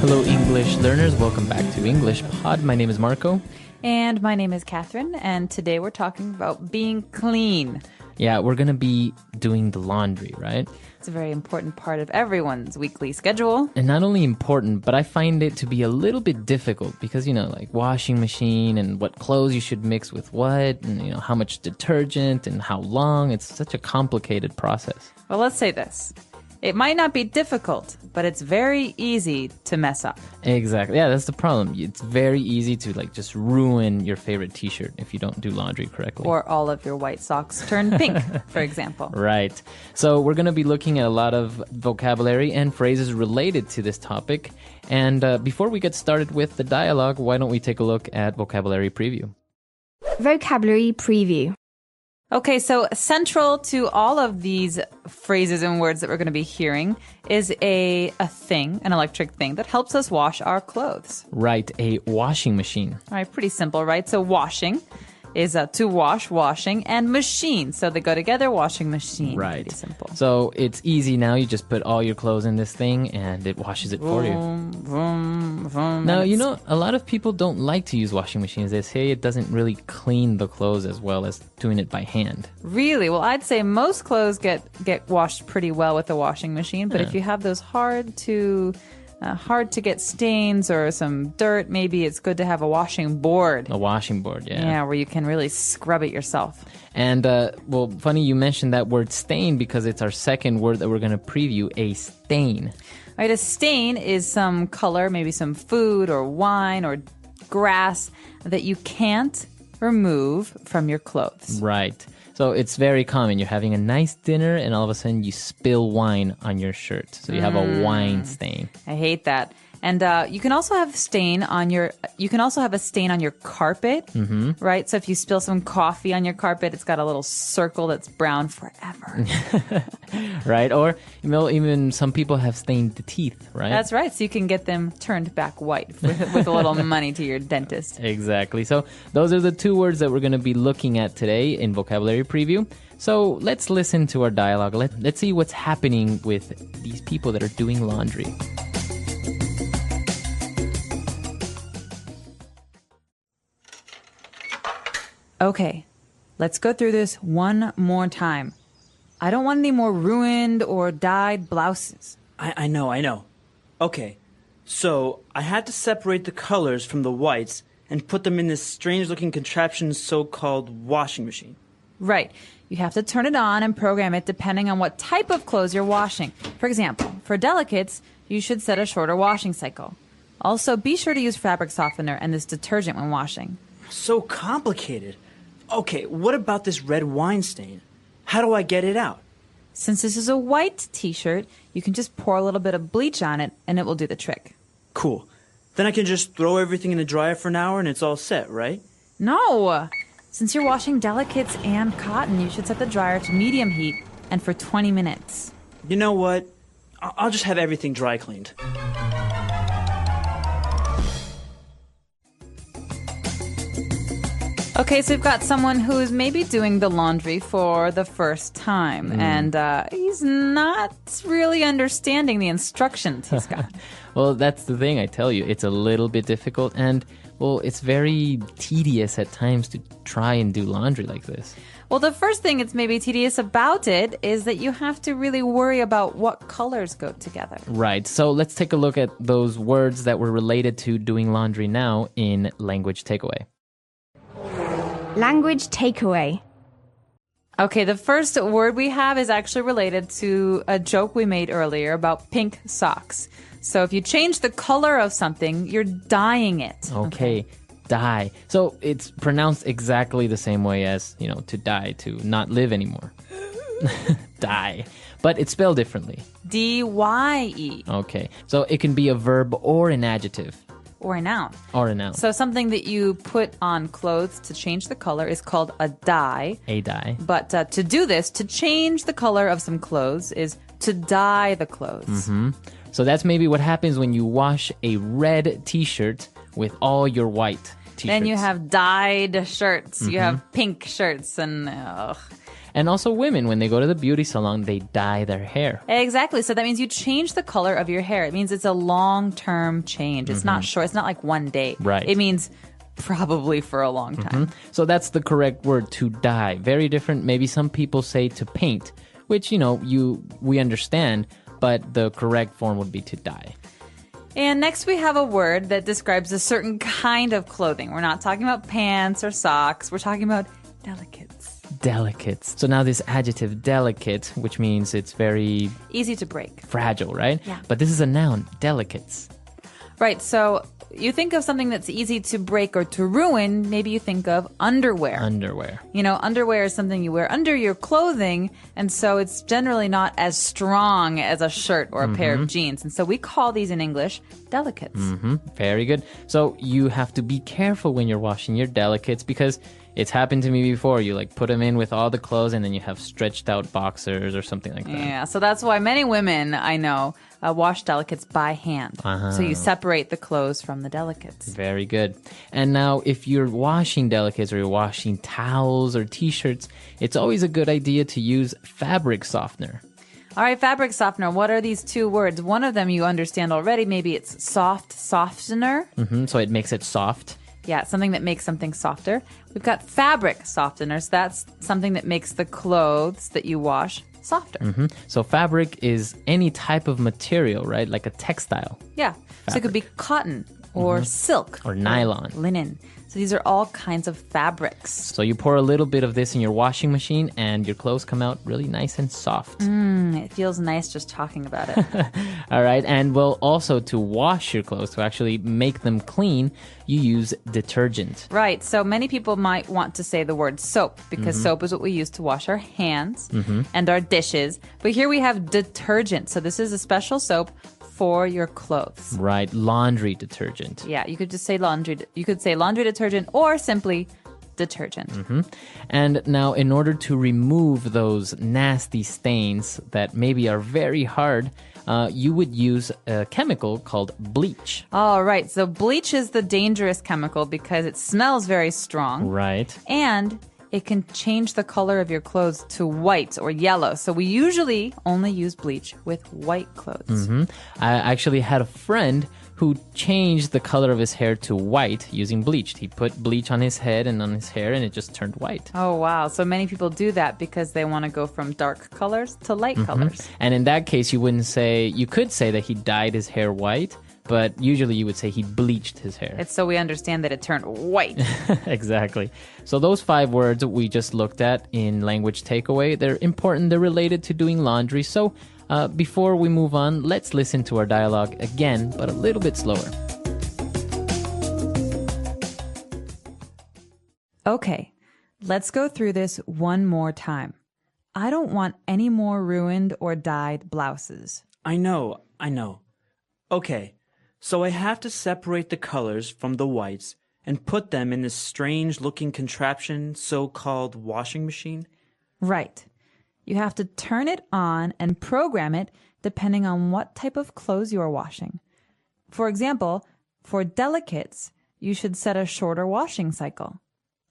Hello, English learners. Welcome back to English Pod. My name is Marco. And my name is Catherine, and today we're talking about being clean. Yeah, we're going to be doing the laundry, right? It's a very important part of everyone's weekly schedule. And not only important, but I find it to be a little bit difficult because, like washing machine and what clothes you should mix with what, and, how much detergent and how long. It's such a complicated process. Well, let's say this. It might not be difficult, but it's very easy to mess up. Exactly. Yeah, that's the problem. It's very easy to just ruin your favorite t-shirt if you don't do laundry correctly. Or all of your white socks turn pink, for example. Right. So we're going to be looking at a lot of vocabulary and phrases related to this topic. And before we get started with the dialogue, why don't we take a look at vocabulary preview? Vocabulary preview. Okay, so central to all of these phrases and words that we're going to be hearing is a thing, an electric thing that helps us wash our clothes. Right, a washing machine. All right, pretty simple, right? So washing is to wash, washing, and machine. So they go together, washing machine. Right. Pretty simple. So it's easy now. You just put all your clothes in this thing and it washes it for you. Vroom, vroom, Now, a lot of people don't like to use washing machines. They say it doesn't really clean the clothes as well as doing it by hand. Really? Well, I'd say most clothes get washed pretty well with a washing machine. But if you have those hard to get stains or some dirt, maybe it's good to have a washing board. A washing board, yeah. Yeah, where you can really scrub it yourself. And, funny you mentioned that word stain because it's our second word that we're going to preview, a stain. All right, a stain is some color, maybe some food or wine or grass that you can't remove from your clothes. Right. So it's very common. You're having a nice dinner and all of a sudden you spill wine on your shirt. So you have a wine stain. I hate that. And you can also have a stain on your carpet, right? So if you spill some coffee on your carpet, it's got a little circle that's brown forever. Right? Or even some people have stained the teeth, right? That's right. So you can get them turned back white with a little money to your dentist. Exactly. So those are the two words that we're going to be looking at today in vocabulary preview. So let's listen to our dialogue. Let's see what's happening with these people that are doing laundry. Okay, let's go through this one more time. I don't want any more ruined or dyed blouses. I know. Okay, so I had to separate the colors from the whites and put them in this strange-looking contraption so-called washing machine. Right. You have to turn it on and program it depending on what type of clothes you're washing. For example, for delicates, you should set a shorter washing cycle. Also, be sure to use fabric softener and this detergent when washing. So complicated. Okay, what about this red wine stain? How do I get it out? Since this is a white t-shirt, you can just pour a little bit of bleach on it and it will do the trick. Cool. Then I can just throw everything in the dryer for an hour and it's all set, right? No! Since you're washing delicates and cotton, you should set the dryer to medium heat and for 20 minutes. You know what? I'll just have everything dry cleaned. Okay, so we've got someone who's maybe doing the laundry for the first time, and he's not really understanding the instructions he's got. Well, that's the thing, I tell you. It's a little bit difficult, and, it's very tedious at times to try and do laundry like this. Well, the first thing that's maybe tedious about it is that you have to really worry about what colors go together. Right, so let's take a look at those words that were related to doing laundry now in Language Takeaway. Language takeaway. Okay, the first word we have is actually related to a joke we made earlier about pink socks. So if you change the color of something, you're dyeing it. Okay, dye. So it's pronounced exactly the same way as, to die, to not live anymore. Die. But it's spelled differently. D-Y-E. Okay, so it can be a verb or an adjective. Or a noun. Or a noun. So something that you put on clothes to change the color is called a dye. A dye. But to do this, to change the color of some clothes is to dye the clothes. Mm-hmm. So that's maybe what happens when you wash a red t-shirt with all your white t-shirts. Then you have dyed shirts. You have pink shirts and... And also women, when they go to the beauty salon, they dye their hair. Exactly. So that means you change the color of your hair. It means it's a long-term change. It's not short. It's not like one day. Right. It means probably for a long time. So that's the correct word, to dye. Very different. Maybe some people say to paint, which, we understand, but the correct form would be to dye. And next we have a word that describes a certain kind of clothing. We're not talking about pants or socks. We're talking about delicates. Delicates. So now this adjective delicate, which means it's very Easy to break. fragile, right? Yeah. But this is a noun, delicates. Right. So you think of something that's easy to break or to ruin, maybe you think of underwear. Underwear. Underwear is something you wear under your clothing, and so it's generally not as strong as a shirt or a pair of jeans. And so we call these in English delicates. Very good. So you have to be careful when you're washing your delicates because it's happened to me before. You put them in with all the clothes and then you have stretched out boxers or something like that. Yeah, so that's why many women I know wash delicates by hand. So you separate the clothes from the delicates. Very good. And now if you're washing delicates or you're washing towels or t-shirts, it's always a good idea to use fabric softener. All right, fabric softener. What are these two words? One of them you understand already. Maybe it's soft softener. So it makes it soft. Yeah, something that makes something softer. We've got fabric softeners. That's something that makes the clothes that you wash softer. So fabric is any type of material, right? Like a textile. Yeah. So it could be cotton or silk Or nylon. linen. So these are all kinds of fabrics. So you pour a little bit of this in your washing machine and your clothes come out really nice and soft. It feels nice just talking about it. All right. And well, also to wash your clothes, to actually make them clean, you use detergent. Right. So many people might want to say the word soap because soap is what we use to wash our hands and our dishes. But here we have detergent. So this is a special soap for your clothes. Right. Laundry detergent. Yeah, you could just say laundry. You could say laundry detergent or simply detergent. And now, in order to remove those nasty stains that maybe are very hard, you would use a chemical called bleach. All right. So bleach is the dangerous chemical because it smells very strong. Right. And it can change the color of your clothes to white or yellow. So we usually only use bleach with white clothes. I actually had a friend who changed the color of his hair to white using bleach. He put bleach on his head and on his hair, and it just turned white. Oh, wow. So many people do that because they want to go from dark colors to light colors. And in that case, you could say that he dyed his hair white, but usually you would say he bleached his hair. It's so we understand that it turned white. Exactly. So those 5 words we just looked at in language takeaway, they're important. They're related to doing laundry. So before we move on, let's listen to our dialogue again, but a little bit slower. Okay, let's go through this one more time. I don't want any more ruined or dyed blouses. I know. Okay, so I have to separate the colors from the whites and put them in this strange-looking contraption so-called washing machine? Right. You have to turn it on and program it depending on what type of clothes you are washing. For example, for delicates, you should set a shorter washing cycle.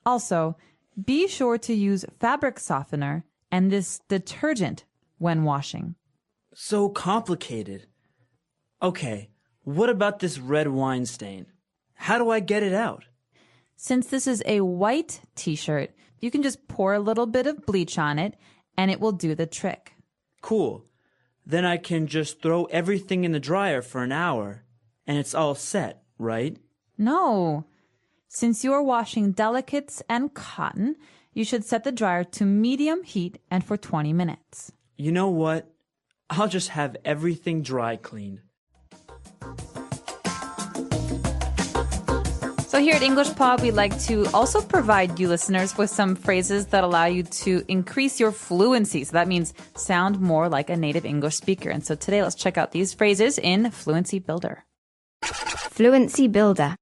Also, be sure to use fabric softener and this detergent when washing. So complicated. Okay, what about this red wine stain? How do I get it out? Since this is a white t-shirt, you can just pour a little bit of bleach on it and it will do the trick. Cool. Then I can just throw everything in the dryer for an hour and it's all set, right? No. Since you are washing delicates and cotton, you should set the dryer to medium heat and for 20 minutes. You know what? I'll just have everything dry cleaned. So here at English Pod, we like to also provide you listeners with some phrases that allow you to increase your fluency. So that means sound more like a native English speaker. And so today, let's check out these phrases in Fluency Builder. Fluency Builder.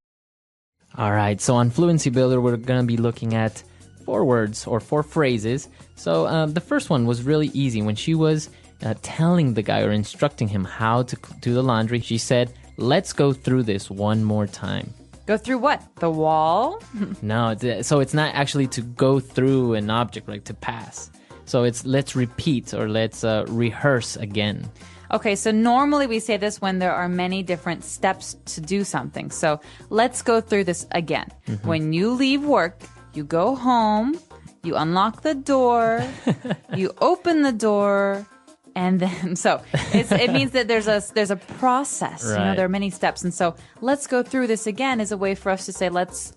All right, so on Fluency Builder, we're going to be looking at 4 words or 4 phrases. So the first one was really easy. When she was telling the guy or instructing him how to do the laundry, she said, "Let's go through this one more time." Go through what? The wall? No, so it's not actually to go through an object, like to pass. So it's let's repeat or let's rehearse again. Okay, so normally we say this when there are many different steps to do something. So let's go through this again. When you leave work, you go home, you unlock the door, you open the door, and then it means that there's a process. Right. There are many steps, and so let's go through this again is a way for us to say let's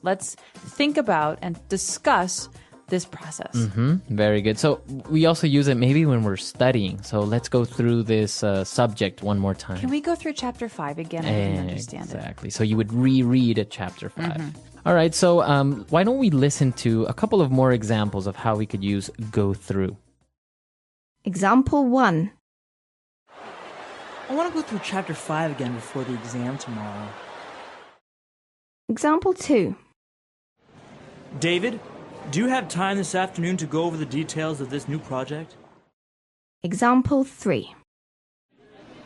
think about and discuss this process. Very good. So we also use it maybe when we're studying. So let's go through this subject one more time. Can we go through chapter 5 again? I didn't understand it. Exactly. So you would reread at chapter 5. All right. So why don't we listen to a couple of more examples of how we could use go through? Example 1. I want to go through chapter 5 again before the exam tomorrow. Example 2. David, do you have time this afternoon to go over the details of this new project? Example 3.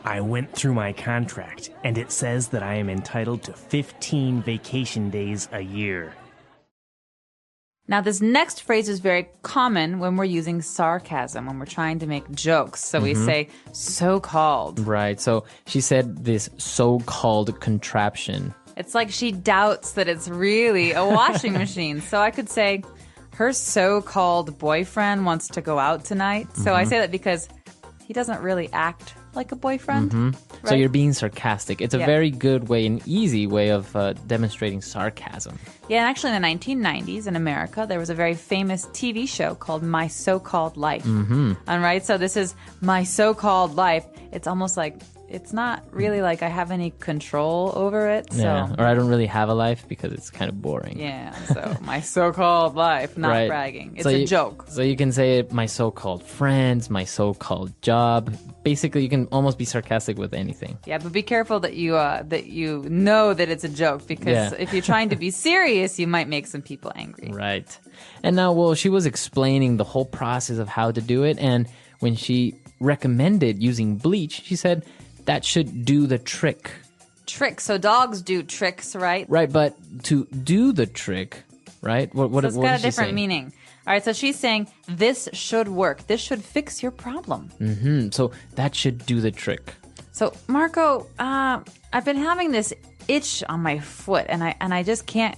I went through my contract, and it says that I am entitled to 15 vacation days a year. Now, this next phrase is very common when we're using sarcasm, when we're trying to make jokes. So we say so-called. Right. So she said this so-called contraption. It's like she doubts that it's really a washing machine. So I could say, her so-called boyfriend wants to go out tonight. So I say that because he doesn't really act like a boyfriend. Right? So you're being sarcastic. It's a Yeah. very good way, an easy way of demonstrating sarcasm. Yeah, and actually in the 1990s in America, there was a very famous TV show called My So-Called Life. And right, so this is my so-called life. It's almost like, it's not really like I have any control over it. So Yeah. Or I don't really have a life because it's kind of boring. yeah, so my so-called life, not Right. bragging. It's So a joke. So you can say my so-called friends, my so-called job. Basically, you can almost be sarcastic with anything. Yeah, but be careful that you know that it's a joke because Yeah. if you're trying to be serious, you might make some people angry. Right. And now, well, she was explaining the whole process of how to do it. And when she recommended using bleach, she said that should do the trick. Trick. So dogs do tricks, right? Right. But to do the trick, right? What So it's what got is a she different saying? meaning. All right, so she's saying this should work. This should fix your problem. So that should do the trick. So Marco, I've been having this itch on my foot, and I just can't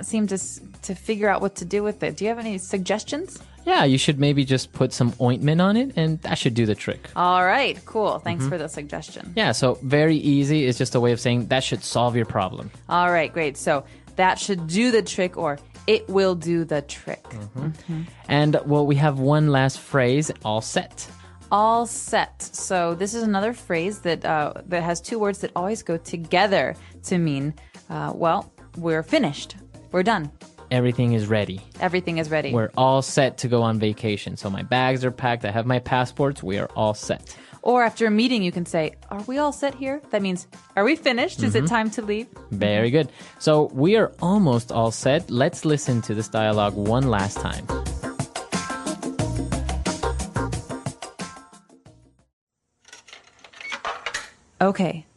seem to figure out what to do with it. Do you have any suggestions? Yeah, you should maybe just put some ointment on it, and that should do the trick. All right, cool. Thanks for the suggestion. Yeah, so very easy. It's just a way of saying that should solve your problem. All right, great. So that should do the trick, or it will do the trick. And, well, we have one last phrase, all set. All set. So this is another phrase that has two words that always go together to mean, well, we're finished. We're done. Everything is ready. Everything is ready. We're all set to go on vacation. So my bags are packed. I have my passports. We are all set. Or after a meeting, you can say, are we all set here? That means, are we finished? Is it time to leave? Very good. So we are almost all set. Let's listen to this dialogue one last time. Okay,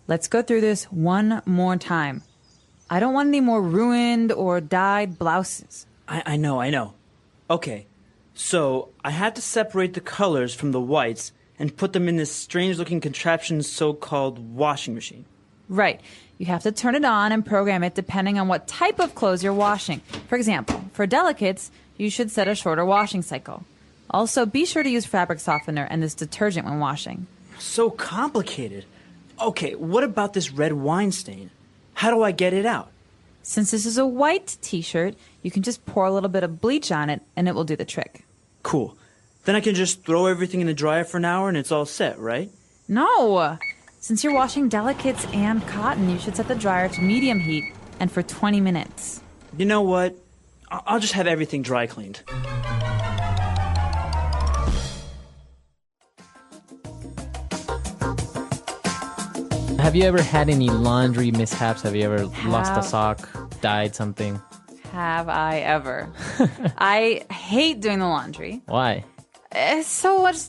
let's go through this one more time. I don't want any more ruined or dyed blouses. I know. Okay, so I had to separate the colors from the whites and put them in this strange-looking contraption so-called washing machine. Right. You have to turn it on and program it depending on what type of clothes you're washing. For example, for delicates, you should set a shorter washing cycle. Also, be sure to use fabric softener and this detergent when washing. So complicated. Okay, what about this red wine stain? How do I get it out? Since this is a white t-shirt, you can just pour a little bit of bleach on it and it will do the trick. Cool. Then I can just throw everything in the dryer for an hour and it's all set, right? No! Since you're washing delicates and cotton, you should set the dryer to medium heat and for 20 minutes. You know what? I'll just have everything dry cleaned. Have you ever had any laundry mishaps? Have you ever lost a sock, dyed something? Have I ever? I hate doing the laundry. Why? It's so much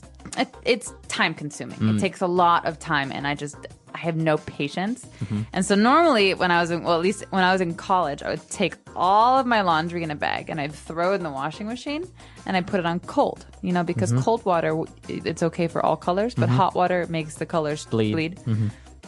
It's time consuming. It takes a lot of time, and I have no patience. And so normally when I was at least when I was in college, I would take all of my laundry in a bag and I'd throw it in the washing machine and I'd put it on cold, because cold water, it's okay for all colors, but hot water makes the colors bleed.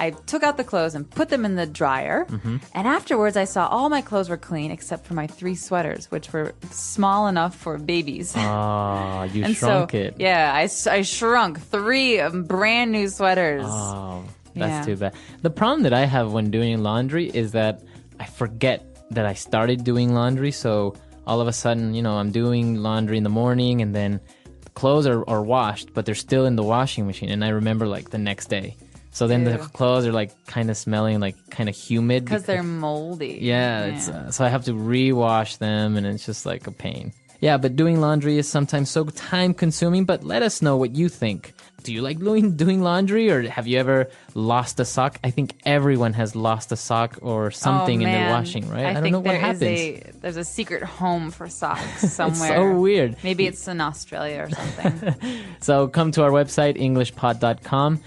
I took out the clothes and put them in the dryer. And afterwards, I saw all my clothes were clean except for my 3 sweaters, which were small enough for babies. Oh, you And shrunk so, it. yeah, I shrunk 3 brand new sweaters. Oh, that's Yeah. too bad. The problem that I have when doing laundry is that I forget that I started doing laundry. So all of a sudden, I'm doing laundry in the morning and then the clothes are washed, but they're still in the washing machine. And I remember like the next day. So then the Ew. clothes are like kind of smelling like kind of humid. Because they're moldy. Yeah, it's so I have to rewash them, and it's just like a pain. Yeah, but doing laundry is sometimes so time consuming, but let us know what you think. Do you like doing laundry, or have you ever lost a sock? I think everyone has lost a sock or something in their washing, right? I don't think know what there happens. there's a secret home for socks somewhere. It's so weird. Maybe it's in Australia or something. So come to our website, englishpod.com.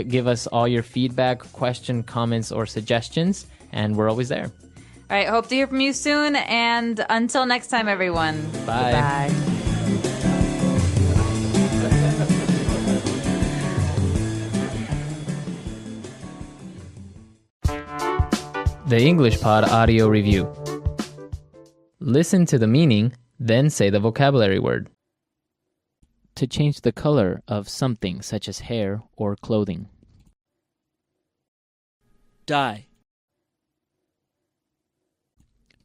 Give us all your feedback, question, comments, or suggestions, and we're always there. All right, hope to hear from you soon. And until next time, everyone. Bye. Goodbye. The English Pod Audio Review. Listen to the meaning, then say the vocabulary word. To change the color of something such as hair or clothing. Dye.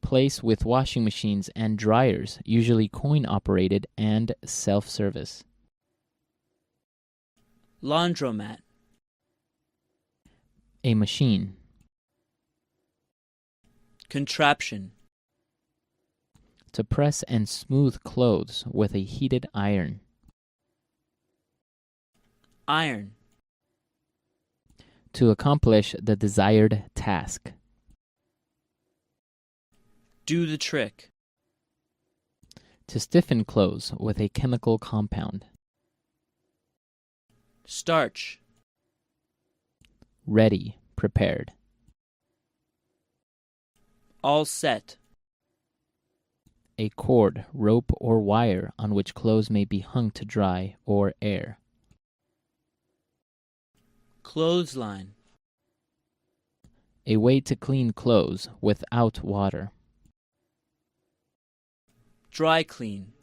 Place with washing machines and dryers, usually coin-operated and self-service. Laundromat. A machine. Contraption. To press and smooth clothes with a heated iron. Iron. To accomplish the desired task. Do the trick. To stiffen clothes with a chemical compound. Starch. Ready, prepared. All set. A cord, rope, or wire on which clothes may be hung to dry or air. Clothesline. A way to clean clothes without water. Dry clean.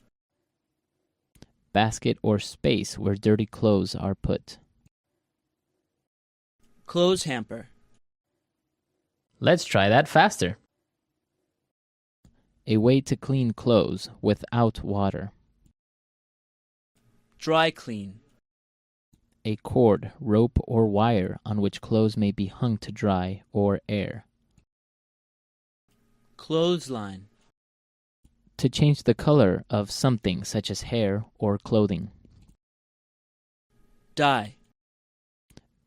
Basket or space where dirty clothes are put. Clothes hamper. Let's try that faster. A way to clean clothes without water. Dry clean. A cord, rope, or wire on which clothes may be hung to dry or air. Clothesline. To change the color of something such as hair or clothing. Dye.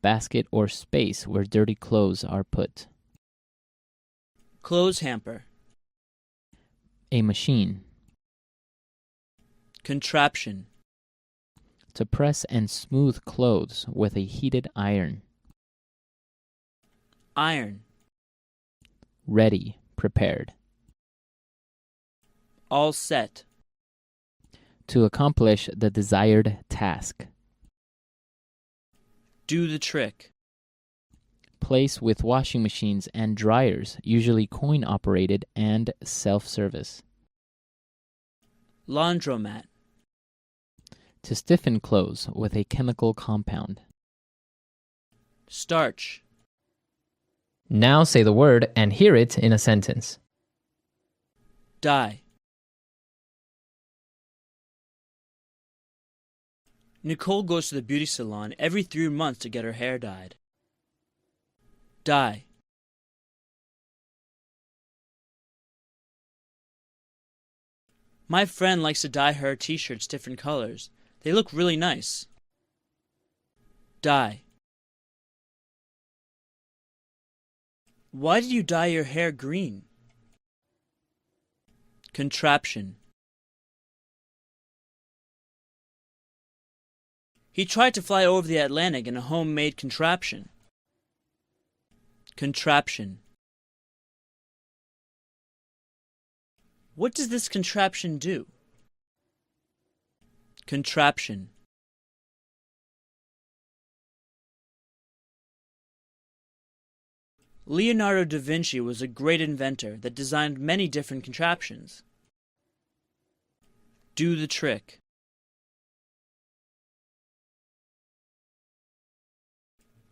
Basket or space where dirty clothes are put. Clothes hamper. A machine. Contraption. To press and smooth clothes with a heated iron. Iron. Ready, prepared. All set. To accomplish the desired task. Do the trick. Place with washing machines and dryers, usually coin-operated and self-service. Laundromat. To stiffen clothes with a chemical compound. Starch. Now say the word and hear it in a sentence. Dye. Nicole goes to the beauty salon every 3 months to get her hair dyed. Dye. My friend likes to dye her t-shirts different colors. They look really nice. Dye. Why did you dye your hair green? Contraption. He tried to fly over the Atlantic in a homemade contraption. Contraption. What does this contraption do? Contraption. Leonardo da Vinci was a great inventor that designed many different contraptions. Do the trick.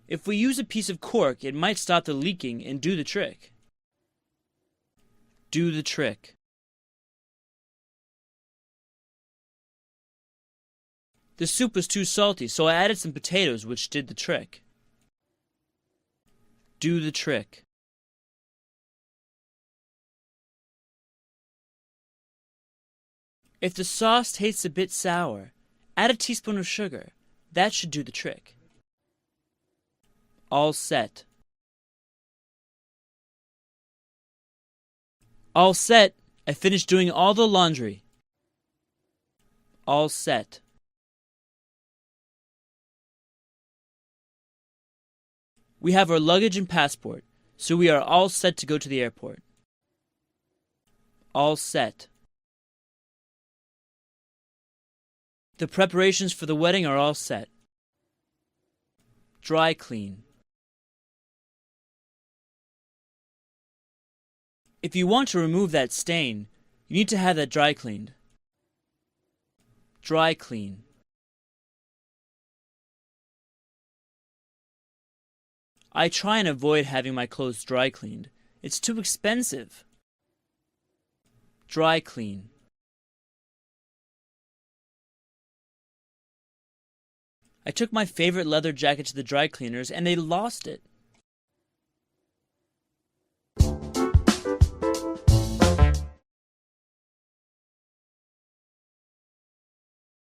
If we use a piece of cork, it might stop the leaking and do the trick. Do the trick. The soup was too salty, so I added some potatoes, which did the trick. Do the trick. If the sauce tastes a bit sour, add a teaspoon of sugar. That should do the trick. All set. All set. I finished doing all the laundry. All set. We have our luggage and passport, so we are all set to go to the airport. All set. The preparations for the wedding are all set. Dry clean. If you want to remove that stain, you need to have that dry cleaned. Dry clean. I try and avoid having my clothes dry cleaned. It's too expensive. Dry clean. I took my favorite leather jacket to the dry cleaners and they lost it.